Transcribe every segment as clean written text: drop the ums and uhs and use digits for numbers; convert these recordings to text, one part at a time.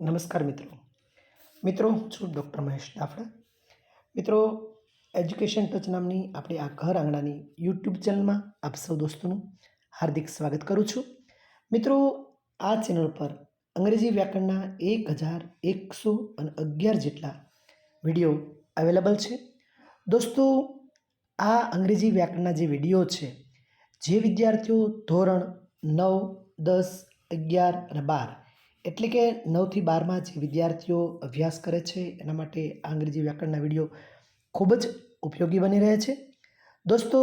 નમસ્કાર મિત્રો છું ડૉક્ટર મહેશ દાફડા. મિત્રો, એજ્યુકેશન ટચ નામની આપણી આ ઘર આંગણાની યુટ્યુબ ચેનલમાં આપ સૌ દોસ્તોનું હાર્દિક સ્વાગત કરું છું. મિત્રો, આ ચેનલ પર અંગ્રેજી વ્યાકરણના 1111 જેટલા વિડીયો અવેલેબલ છે. દોસ્તો, આ અંગ્રેજી વ્યાકરણના જે વિડીયો છે, જે વિદ્યાર્થીઓ ધોરણ 9, 10, 11 અને 12 એટલે કે 9 થી 12માં જે વિદ્યાર્થીઓ અભ્યાસ કરે છે એના માટે આ અંગ્રેજી વ્યાકરણના વિડીયો ખૂબ જ ઉપયોગી બની રહે છે. દોસ્તો,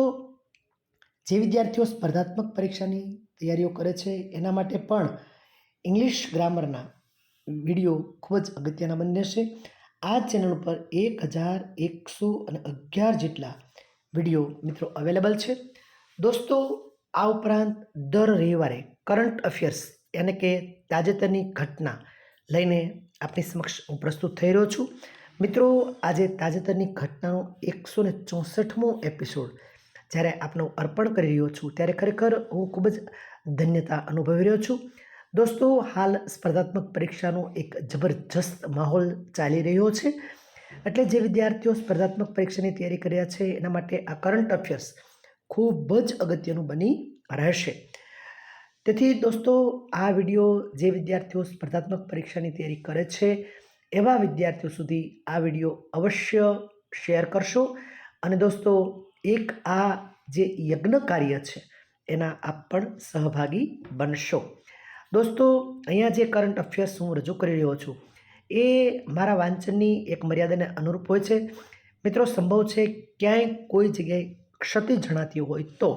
જે વિદ્યાર્થીઓ સ્પર્ધાત્મક પરીક્ષાની તૈયારીઓ કરે છે એના માટે પણ ઇંગ્લિશ ગ્રામરના વિડીયો ખૂબ જ અગત્યના બની રહેશે. આ ચેનલ ઉપર 1111 જેટલા વિડીયો મિત્રો અવેલેબલ છે. દોસ્તો, આ ઉપરાંત દર રવિવારે કરંટ અફેર્સ એટલે કે તાજેતરની ઘટના લઈને આપની સમક્ષ હું પ્રસ્તુત થઈ રહ્યો છું. મિત્રો, આજે તાજેતરની ઘટનાનો 164મો એપિસોડ જ્યારે આપનું અર્પણ કરી રહ્યો છું ત્યારે ખરેખર હું ખૂબ જ ધન્યતા અનુભવી રહ્યો છું. દોસ્તો, હાલ સ્પર્ધાત્મક પરીક્ષાનો એક જબરજસ્ત માહોલ ચાલી રહ્યો છે. એટલે જે વિદ્યાર્થીઓ સ્પર્ધાત્મક પરીક્ષાની તૈયારી કરી રહ્યા છે એના માટે આ કરંટ અફેર્સ ખૂબ જ અગત્યનું બની રહેશે. તેથી દોસ્તો, આ વિડીયો જે વિદ્યાર્થીઓ સ્પર્ધાત્મક પરીક્ષાની તૈયારી કરે છે એવા વિદ્યાર્થીઓ સુધી આ વિડીયો અવશ્ય શેર કરશો. અને દોસ્તો, એક આ જે યજ્ઞ કાર્ય છે એના આપ પણ સહભાગી બનશો. દોસ્તો, અહીંયા જે કરંટ અફેર્સ હું રજૂ કરી રહ્યો છું એ મારા વાંચનની એક મર્યાદાને અનુરૂપ હોય છે. મિત્રો, સંભવ છે ક્યાંય કોઈ જગ્યાએ ક્ષતિ જણાતી હોય તો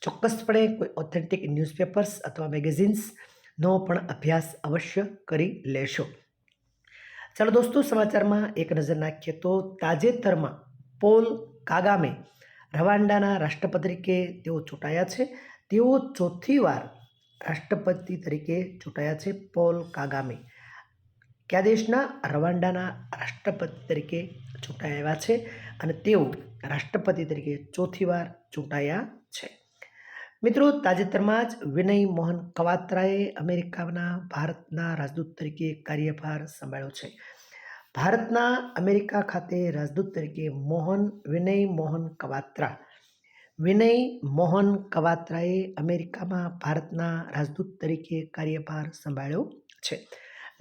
ચોક્કસપણે કોઈ ઓથેન્ટિક ન્યૂઝપેપર્સ અથવા મેગેઝિન્સનો પણ અભ્યાસ અવશ્ય કરી લેશો. ચાલો દોસ્તો, સમાચારમાં એક નજર નાખીએ તો તાજેતરમાં પોલ કાગામે રવાંડાના રાષ્ટ્રપતિ તરીકે તેઓ ચૂંટાયા છે. તેઓ ચોથી વાર રાષ્ટ્રપતિ તરીકે ચૂંટાયા છે. પોલ કાગામે કયા દેશના? રવાંડાના રાષ્ટ્રપતિ તરીકે ચૂંટાયા છે અને તેઓ રાષ્ટ્રપતિ તરીકે ચોથી વાર ચૂંટાયા છે. મિત્રો, તાજેતરમાં જ વિનય મોહન કવાત્રાએ અમેરિકાના ભારતના રાજદૂત તરીકે કાર્યભાર સંભાળ્યો છે. ભારતના અમેરિકા ખાતે રાજદૂત તરીકે વિનય મોહન કવાત્રાએ અમેરિકામાં ભારતના રાજદૂત તરીકે કાર્યભાર સંભાળ્યો છે.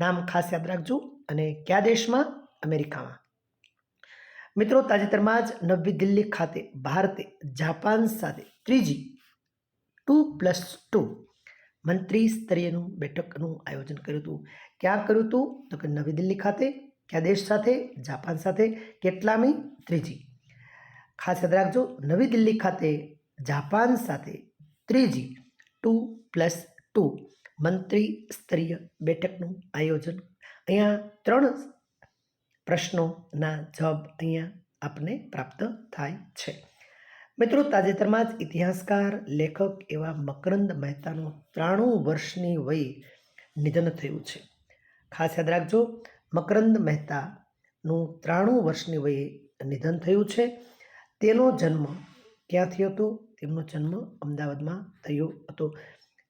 નામ ખાસ યાદ રાખજો. અને કયા દેશમાં? અમેરિકામાં. મિત્રો, તાજેતરમાં જ નવી દિલ્હી ખાતે ભારતે જાપાન સાથે ત્રીજી 2+2 મંત્રી સ્તરીયનું બેઠકનું આયોજન કર્યું હતું. ક્યાં કર્યું હતું? તો કે નવી દિલ્હી ખાતે. કયા દેશ સાથે? જાપાન સાથે. કેટલામી? ત્રીજી. ખાસ યાદ રાખજો, નવી દિલ્હી ખાતે જાપાન સાથે ત્રીજી 2+2 મંત્રી સ્તરીય બેઠકનું આયોજન. અહીંયા 3 પ્રશ્નોના જવાબ અહીંયા આપને પ્રાપ્ત થાય છે. મિત્રો, તાજેતરમાં જ ઇતિહાસકાર લેખક એવા મકરંદ મહેતાનું 93 વર્ષની વયે નિધન થયું છે. ખાસ યાદ રાખજો, મકરંદ મહેતાનું 93 વર્ષની વયે નિધન થયું છે. તેનો જન્મ ક્યાં થયો હતો? તેમનો જન્મ અમદાવાદમાં થયો હતો.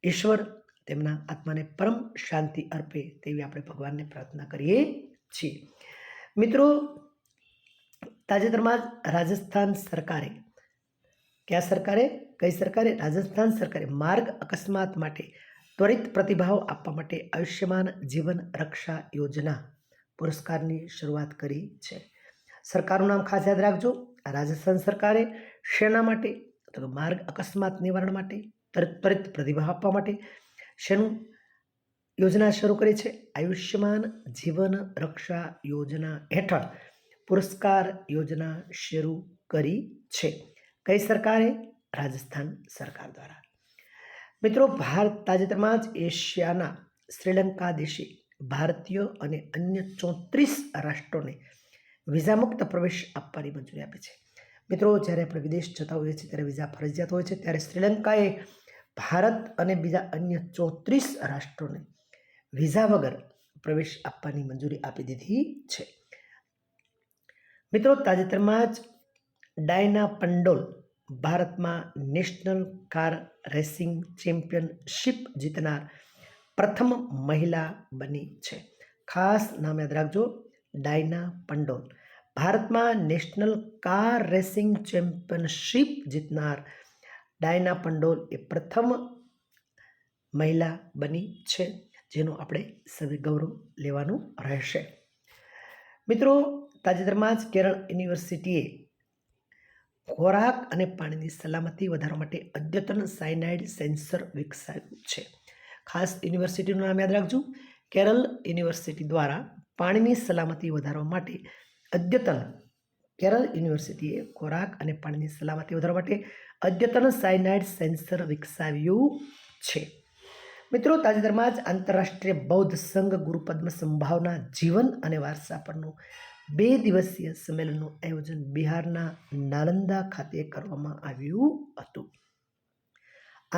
ઈશ્વર તેમના આત્માને પરમ શાંતિ અર્પે તેવી આપણે ભગવાનને પ્રાર્થના કરીએ છીએ. મિત્રો, તાજેતરમાં જ રાજસ્થાન સરકારે રાજસ્થાન સરકારે માર્ગ અકસ્માત માટે ત્વરિત પ્રતિભાવ આપવા માટે આયુષ્યમાન જીવન રક્ષા યોજના પુરસ્કારની શરૂઆત કરી છે. સરકારનું નામ ખાસ યાદ રાખજો. રાજસ્થાન સરકારે શેના માટે? તો માર્ગ અકસ્માત નિવારણ માટે ત્વરિત પ્રતિભાવ આપવા માટે શેનું યોજના શરૂ કરી છે? આયુષ્યમાન જીવન રક્ષા યોજના હેઠળ પુરસ્કાર યોજના શરૂ કરી છે. કઈ સરકારે? રાજસ્થાન સરકાર દ્વારા. મિત્રો, ભારત તાજેતરમાં જ એશિયાના શ્રીલંકા દેશે ભારતીય અને અન્ય 34 રાષ્ટ્રોને વિઝામુક્ત પ્રવેશ આપવાની મંજૂરી આપી છે. મિત્રો, જ્યારે આપણે વિદેશ જતા હોઈએ છીએ ત્યારે વિઝા ફરજિયાત હોય છે, ત્યારે શ્રીલંકાએ ભારત અને બીજા અન્ય 34 રાષ્ટ્રોને વિઝા વગર પ્રવેશ આપવાની મંજૂરી આપી દીધી છે. મિત્રો, તાજેતરમાં જ ડાયના પંડોલ ભારતમાં નેશનલ કાર રેસિંગ ચેમ્પિયનશિપ જીતનાર પ્રથમ મહિલા બની છે. ખાસ નામ યાદ રાખજો, ડાયના પંડોલ. ભારતમાં નેશનલ કાર રેસિંગ ચેમ્પિયનશિપ જીતનાર ડાયના પંડોલ એ પ્રથમ મહિલા બની છે, જેનું આપણે સૌએ ગૌરવ લેવાનું રહેશે. મિત્રો, તાજેતરમાં જ કેરળ યુનિવર્સિટીએ ખોરાક અને પાણીની સલામતી વધારવા માટે અદ્યતન સાયનાઇડ સેન્સર વિકસાવ્યું છે. ખાસ યુનિવર્સિટીનું નામ યાદ રાખજો, કેરળ યુનિવર્સિટી દ્વારા પાણીની સલામતી વધારવા માટે કેરળ યુનિવર્સિટીએ ખોરાક અને પાણીની સલામતી વધારવા માટે અદ્યતન સાયનાઇડ સેન્સર વિકસાવ્યું છે. મિત્રો, તાજેતરમાં જ આંતરરાષ્ટ્રીય બૌદ્ધ સંઘ ગુરુ પદ્મ સંભાવના જીવન અને વારસા પરનું 2 દિવસીય સંમેલનનું આયોજન બિહારના નાલંદા ખાતે કરવામાં આવ્યું હતું.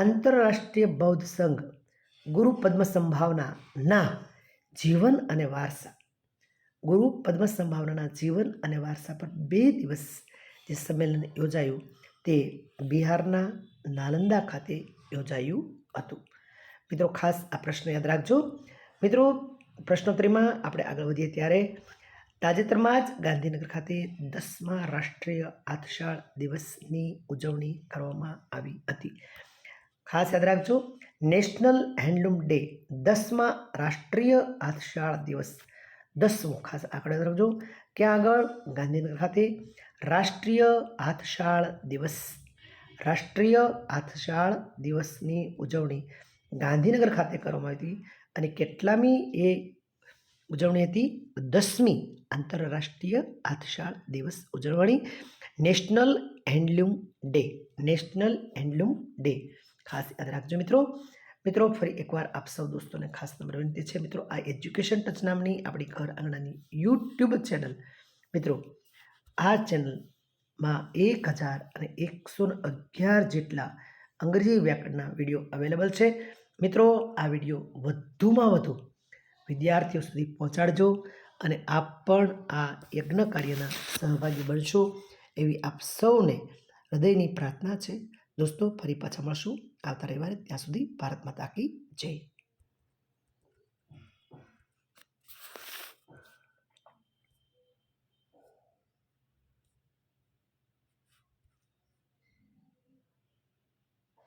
આંતરરાષ્ટ્રીય બૌદ્ધ સંઘ ગુરુ પદ્મ સંભાવનાના જીવન અને વારસા પર 2 દિવસ જે સંમેલન યોજાયું તે બિહારના નાલંદા ખાતે યોજાયું હતું. મિત્રો, ખાસ આ પ્રશ્ન યાદ રાખજો. મિત્રો, પ્રશ્નોત્તરીમાં આપણે આગળ વધીએ ત્યારે તાજેતરમાં જ ગાંધીનગર ખાતે 10મા રાષ્ટ્રીય આથશાળ દિવસની ઉજવણી કરવામાં આવી હતી. ખાસ યાદ રાખજો, નેશનલ હેન્ડલૂમ ડે, 10મા રાષ્ટ્રીય આથશાળ દિવસ, 10મો ખાસ આંકડો યાદ રાખજો. ક્યાં આગળ? ગાંધીનગર ખાતે રાષ્ટ્રીય આથશાળ દિવસની ઉજવણી ગાંધીનગર ખાતે કરવામાં આવી હતી. અને કેટલામી એ ઉજવણી હતી? 10મી આંતરરાષ્ટ્રીય આથશાળ દિવસ ઉજવણી, નેશનલ હેન્ડલૂમ ડે. ખાસ યાદ રાખજો મિત્રો, ફરી એકવાર આપ સૌ દોસ્તોને ખાસ નમ્ર વિનંતી છે. મિત્રો, આ એજ્યુકેશન ટચ નામની આપણી ઘર આંગણાની યુટ્યુબ ચેનલ, મિત્રો આ ચેનલમાં 1011 જેટલા અંગ્રેજી વ્યાકરણના વિડીયો અવેલેબલ છે. મિત્રો, આ વિડીયો વધુમાં વધુ વિદ્યાર્થીઓ સુધી પહોંચાડજો અને આપ પણ આ યજ્ઞ કાર્યના સહભાગી બનશો એવી આપ સૌને હૃદયની પ્રાર્થના છે. દોસ્તો, ફરી પાછા મળશું આવતા રવિવારે. ત્યાં સુધી ભારત માતા કી જય.